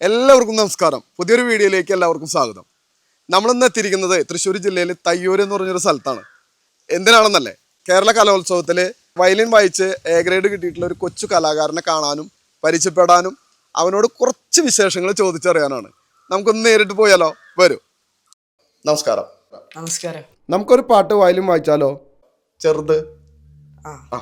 എല്ലാവർക്കും നമസ്കാരം. പുതിയൊരു വീഡിയോയിലേക്ക് എല്ലാവർക്കും സ്വാഗതം. നമ്മളിന്ന് എത്തിയിരിക്കുന്നത് തൃശ്ശൂർ ജില്ലയിൽ തയ്യൂർ എന്ന് പറഞ്ഞൊരു സ്ഥലത്താണ്. എന്തിനാണെന്നല്ലേ, കേരള കലോത്സവത്തിൽ വയലിൻ വായിച്ച് എ ഗ്രേഡ് കിട്ടിയിട്ടുള്ള ഒരു കൊച്ചു കലാകാരനെ കാണാനും പരിചയപ്പെടാനും അവനോട് കുറച്ച് വിശേഷങ്ങൾ ചോദിച്ചറിയാനാണ്. നമുക്കൊന്ന് നേരിട്ട് പോയാലോ? വരൂ. നമസ്കാരം. നമസ്കാരം. നമുക്കൊരു പാട്ട് വയലിൻ വായിച്ചാലോ? ചെറുത്. ആ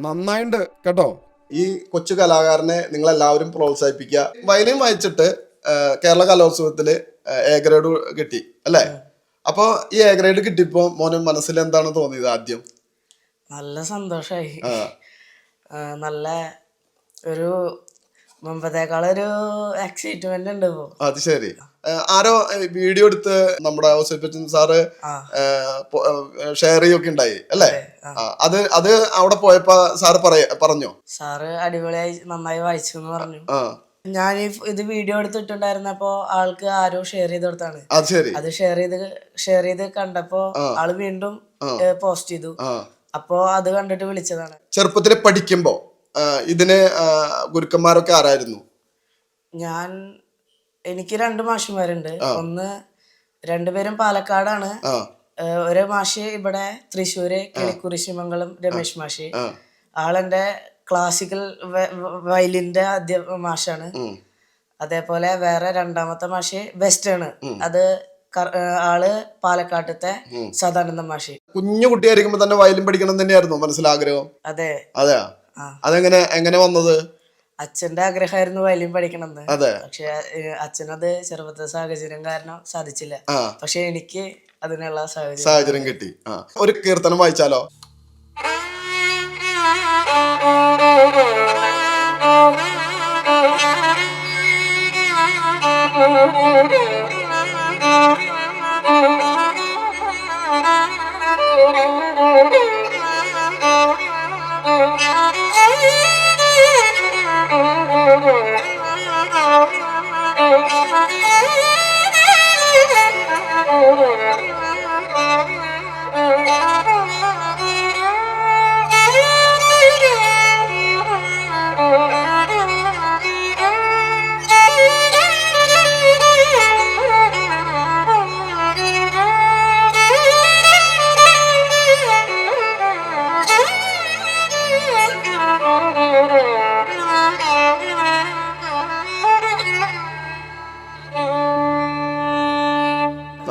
നന്നായിണ്ട് കേട്ടോ. ഈ കൊച്ചു കലാകാരനെ നിങ്ങൾ എല്ലാവരും പ്രോത്സാഹിപ്പിക്കുക. വയലിൻ വായിച്ചിട്ട് കേരള കലോത്സവത്തില് എ ഗ്രേഡ് കിട്ടി അല്ലേ? അപ്പൊ ഈ എ ഗ്രേഡ് കിട്ടിയപ്പോ മോനെ മനസ്സിൽ എന്താണ് തോന്നിയത്? ആദ്യം നല്ല സന്തോഷായി. നല്ല ഒരു മുമ്പത്തേക്കാളൊരു എക്സൈറ്റ്മെന്റ് ഉണ്ട് ഇപ്പൊ. അത് ശരി. ആരോ വീഡിയോ എടുത്ത് നമ്മുടെ സാറ് ഷെയർ ചെയ്യൊക്കെ ഉണ്ടായി അല്ലേ? അത് അവിടെ പോയപ്പോ സാറ് പറഞ്ഞോ? സാറ് അടിപൊളിയായി നന്നായി വായിച്ചു എന്ന് പറഞ്ഞു. ഞാൻ ഇത് വീഡിയോ എടുത്തിട്ടുണ്ടായിരുന്നപ്പോ ആൾക്ക് ആരോ ഷെയർ ചെയ്ത് കൊടുത്താണ്. അത് ഷെയർ ചെയ്ത് കണ്ടപ്പോ ആള് വീണ്ടും പോസ്റ്റ് ചെയ്തു. അപ്പോ അത് കണ്ടിട്ട് വിളിച്ചതാണ്. ചെറുപ്പത്തിൽ പഠിക്കുമ്പോ ഇതിന് ഗുരുക്കന്മാരൊക്കെ ആരായിരുന്നു? എനിക്ക് 2 മാഷിമാരുണ്ട്. രണ്ടുപേരും പാലക്കാടാണ്. ഒരു മാഷി ഇവിടെ തൃശ്ശൂര് കിളിക്കുറിശിമംഗലം രമേശ് മാഷി. ആളെന്റെ ക്ലാസിക്കൽ വയലിന്റെ ആദ്യ മാഷാണ്. അതേപോലെ വേറെ 2ാമത്തെ മാഷി വെസ്റ്റേണ്. അത് ആള് പാലക്കാട്ടത്തെ സദാനന്ദ മാഷി. കുഞ്ഞു കുട്ടിയായിരിക്കുമ്പോ തന്നെ വയലിൻ പഠിക്കണം തന്നെയായിരുന്നു മനസ്സിലാഗ്രഹം? അതെ. എങ്ങനെ വന്നത്? അച്ഛന്റെ ആഗ്രഹമായിരുന്നു വയലിൻ പഠിക്കണമെന്ന്. പക്ഷെ അച്ഛനത് ചെറുപ്പത്തെ സാഹചര്യം കാരണം സാധിച്ചില്ല. പക്ഷെ എനിക്ക് അതിനുള്ള സാഹചര്യം കിട്ടി. ഒരു കീർത്തനം വായിച്ചാലോ?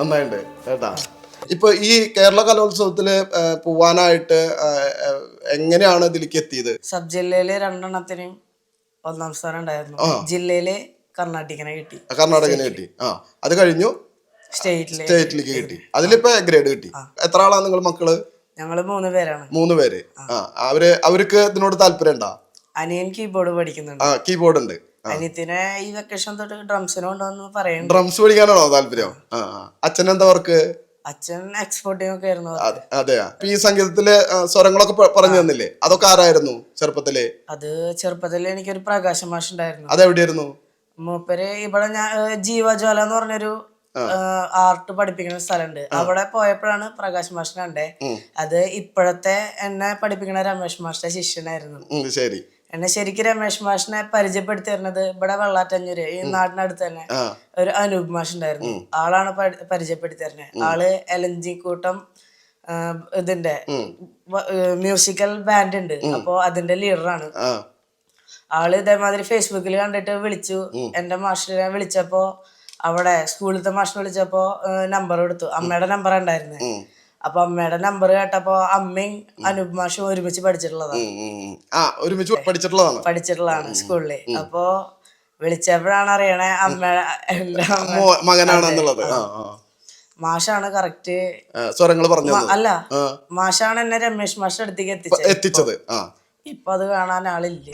നന്നായിട്ടുണ്ട് കേട്ടാ. ഇപ്പൊ ഈ കേരള കലോത്സവത്തില് പോവാനായിട്ട് എങ്ങനെയാണ് ഇതിലേക്ക് എത്തിയത്? സബ് ജില്ലയില് 2 ഒന്നാം സ്ഥാനം ഉണ്ടായിരുന്നു. ജില്ലയില് കർണാടകനെ കിട്ടി. അത് കഴിഞ്ഞു സ്റ്റേറ്റിലേക്ക് കിട്ടി. അതിലിപ്പോ ഗ്രേഡ് കിട്ടി. എത്ര ആളാണ് നിങ്ങൾ മക്കള്? ഞങ്ങള് 3 പേരാണ്. 3 പേര്. അവർക്ക് ഇതിനോട് താല്പര്യം ഉണ്ടോ? അനിയൻ കീബോർഡ് പഠിക്കുന്നുണ്ട്. കീബോർഡ് ഉണ്ട്. അനിയത്തിനെ ഈ വെക്കേഷൻ തൊട്ട് ഡ്രംസിന് കൊണ്ടുവന്ന് പറയുന്നു. ഡ്രംസ് പഠിക്കാനാണോ താല്പര്യം? അച്ഛൻ എന്താ വർക്ക്? അച്ഛൻ എക്സ്പോർട്ടിംഗ് ഒക്കെ ആയിരുന്നു. അതെയാ. ഈ സംഗീതത്തിലെ സ്വരങ്ങളൊക്കെ പറഞ്ഞു തന്നില്ലേ? അതൊക്കെ ആരായിരുന്നു ചെറുപ്പത്തില്? അത് ചെറുപ്പത്തില് എനിക്കൊരു പ്രകാശ് മാഷ് ഉണ്ടായിരുന്നു. അതെവിടെയായിരുന്നു? മൂപ്പര് ഇവിടെ ഞാൻ ജീവജ്വാല എന്ന് പറഞ്ഞൊരു ആർട്ട് പഠിപ്പിക്കുന്ന സ്ഥലമുണ്ട്. അവിടെ പോയപ്പോഴാണ് പ്രകാശ് മാഷിനെ കണ്ടേ. അത് ഇപ്പോഴത്തെ എന്നെ പഠിപ്പിക്കുന്ന രമേശ് മാഷിന്റെ ശിഷ്യനായിരുന്നു. ശരി. എന്നെ ശരിക്കും രമേശ് മാഷിനെ പരിചയപ്പെടുത്തി തരുന്നത് ഇവിടെ വെള്ളാറ്റഞ്ഞൂര് ഈ നാടിനടുത്ത് തന്നെ ഒരു അനൂപ് മാഷ് ഉണ്ടായിരുന്നു. ആളാണ് പരിചയപ്പെടുത്തി തരുന്നത്. ആള് എലഞ്ചിക്കൂട്ടം ഇതിന്റെ മ്യൂസിക്കൽ ബാൻഡ് ഉണ്ട്. അപ്പൊ അതിന്റെ ലീഡറാണ് ആള്. ഇതേമാതിരി ഫേസ്ബുക്കിൽ കണ്ടിട്ട് വിളിച്ചു. എന്റെ മാഷിനെ വിളിച്ചപ്പോ അവിടെ സ്കൂളിലത്തെ മാഷിനെ വിളിച്ചപ്പോ നമ്പർ കൊടുത്തു. അമ്മയുടെ നമ്പർ ഉണ്ടായിരുന്നേ. അപ്പൊ അമ്മയുടെ നമ്പർ കേട്ടപ്പോ അമ്മയും അനൂപ് മാഷും ഒരുമിച്ച് പഠിച്ചിട്ടുള്ളതാണ് സ്കൂളില്. അപ്പൊ വിളിച്ചപ്പോഴാണ് അറിയണേ അമ്മയുടെ മകനാണെന്നുള്ളത്. മാഷാണ് കറക്റ്റ് സ്വരങ്ങൾ പറഞ്ഞു. അല്ല, മാഷാണ് എന്നെ രമേശ് മാഷിന്റെ അടുത്തേക്ക് എത്തിച്ചത്. ഇപ്പൊ അത് കാണാൻ ആളില്ല.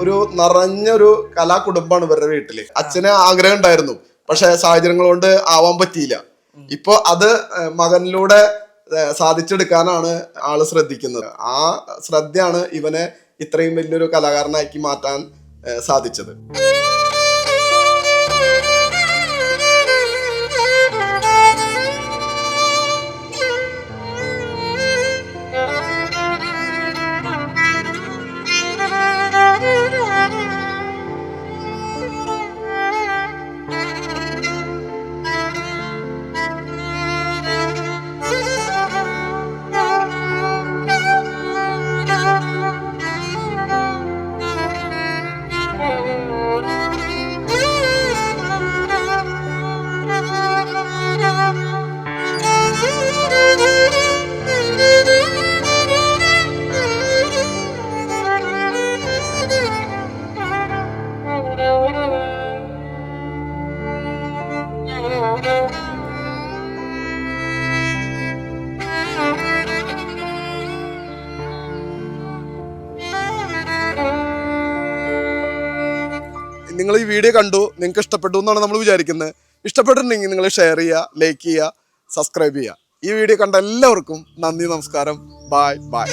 ഒരു നിറഞ്ഞൊരു കലാകുടുംബാണ് ഇവരുടെ വീട്ടില്. അച്ഛന് ആഗ്രഹം ഉണ്ടായിരുന്നു, പക്ഷെ സാഹചര്യങ്ങൾ കൊണ്ട് ആവാൻ പറ്റിയില്ല. ഇപ്പൊ അത് മകനിലൂടെ സാധിച്ചെടുക്കാനാണ് ആള് ശ്രദ്ധിക്കുന്നത്. ആ ശ്രദ്ധയാണ് ഇവനെ ഇത്രയും വലിയൊരു കലാകാരനാക്കി മാറ്റാൻ സാധിച്ചത്. നിങ്ങൾ ഈ വീഡിയോ കണ്ടു, നിങ്ങൾക്ക് ഇഷ്ടപ്പെട്ടു എന്നാണ് നമ്മൾ വിചാരിക്കുന്നത്. ഇഷ്ടപ്പെട്ടിട്ടുണ്ടെങ്കിൽ നിങ്ങൾ ഷെയർ ചെയ്യുക, ലൈക്ക് ചെയ്യുക, സബ്സ്ക്രൈബ് ചെയ്യുക. ഈ വീഡിയോ കണ്ട എല്ലാവർക്കും നന്ദി, നമസ്കാരം. Bye bye.